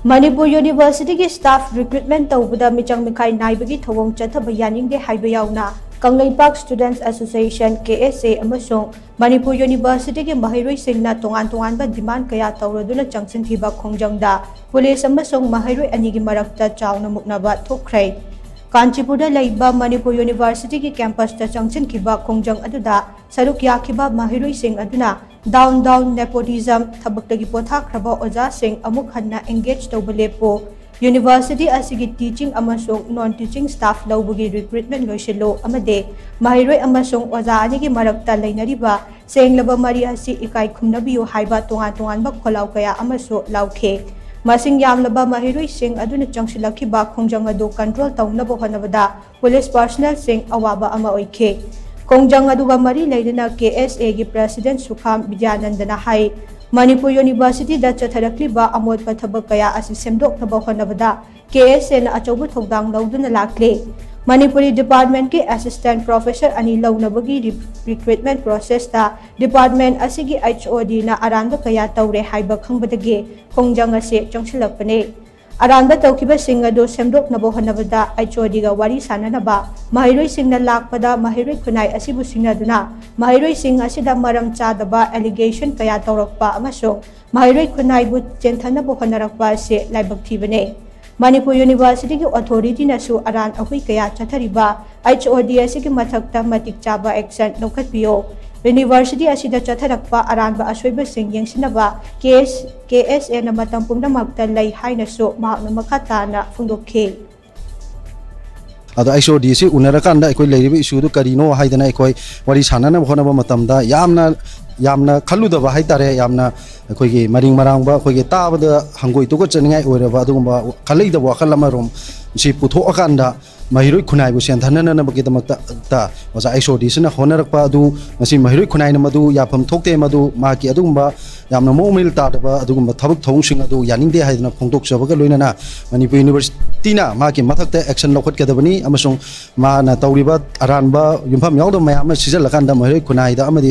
Manipur University की staff recruitment तौबदा मिचंग मिखाई नाइबगी थवोंग चथब यानिंगदे हाइबा याउना Kangleipak Students Association KSA अमसोंग Manipur University की महैरोई सिंगना तोंगान बा डिमांड कया तौरदुना चंगसिनखिबा खोंजंगदा पुलिस अमसोंग महैरोई अनिगी मरक्ता चावना मुकनाबा थोख्रै कांचीपुर लेबा मणिपुर यूनिवर्सिटी की कैंपस चंगसिनखिबा खोंजंग अदुदा सरुक याखिबा महैरोई सिंग अदुना डाउन नेपोटिज्म थबक्तगी पोथाख्रबा ओजा सिंग अमुक हन्ना एंगेज तौबा लेपो यूनिवर्सिटी असिगी टीचिंग अमसोंग नॉन टीचिंग स्टाफ लौबगी रिक्रूटमेंट लोइसिलो अमदे महैरोई अमसोंग ओजा अनिगी मरक्ता लेनरिबा सेंगलबा मरी असि इकाई खुमनबियो हाइबा तोंगान खोलाव कया अमसो लाउखे मसिंग यामलबा महैरोई सिंग अदुना चंगसिलखिबा खोंजंग अदु कंट्रोल तौनबो होनबदा पुलिस पर्सनल सिंग अवाबा अमा ओइखे खोंजंग अदुगा मरी लेदना KSA की प्रेसिडेंट सुखाम विद्यानंदना हाई मणिपुर यूनिवर्सिटी दा चथरक्लिबा अमोद पथबक कया असि सेमदोकनबो होनबदा KSA ना अचौबु थौदांग लौदुना लाखले मणिपुरी डिपार्टमेंट के असिस्टेंट प्रोफेसर अनि लौनबगी रिक्रूटमेंट प्रोसेस ता डिपार्टमेंट असिगी HOD ना अरानबा कया तौरे हाइबा खंगबदगे खोंजंग असे चंगसिलकपने अरानबा तौखिबा सिंग अदो सेमदोकनबो होनबदा HOD गा वारी साननबा महैरोई सिंगना लाखपदा महैरोई खुनाई असिबु सिंगनादुना महैरोई सिंग असिदा मरम चादबा एलिगेशन कया तौरकपा अमसो महैरोई खुनाईबु चेंथनबो होनरकपा से लाइबक थीबने मणिपुर यूनिवर्सिटी की अथॉरिटी नसु अरान अहुई कया चथरिबा HOD असिगी मथक्ता मतिक चाबा एक्शन लौखटपियो यूनिवर्सिटी असिदा चथरकपा अरानबा असोइबा सिंग यंगसिनबा KSA ना मतम पुंगदमक्ता लई हाइनसु माकना मखाताना फुंदोखे अदो HOD से उनरकांदा अखोई लेरिबा इशू दु करिनो हाइदना अखोई वारी सानना होनबा मतमदा यामना खल्लुदबा हाइतारे यामना अखोई मरिंग मरांगबा अखोई ताबदा हंगोई तुको चनिंगाई ओइरबा अदुगुंबा खलैदबा वखल अमरोम सि पुथोअकांदा महैरोई खुनाइबु सेंथननबगीदमक्ता ओजा HOD सिना होनरकपा अदु मसि महैरोई खुनाइना मदु याफम थोक्ते मदु माकी अदुगुंबा यामना मोमिल तादबा अदुगुंबा थबक थौंसिंग अदु यानिंगदे हाइदना फोंदोकसबगा लोइनाना मणिपुर यूनिवर्सिटीना माकी मथक्ता एक्शन लौखटगदबनी अमसों माना तौरिबा अरानबा युमफम यावदो मयाम सिजलकांदा महैरोई खुनाइदा अमदि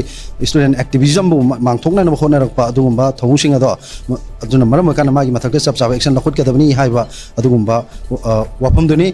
स्टूडेंट एक्टिविज्म बु मांगथोकना होनरकपा अदुगुंबा थौंसिंग अदो अदुना मरम काना माकी मथक्ता चपचाब एक्शन लौखटगदबनी हाइबा अदुगुंबा वाफमदुनी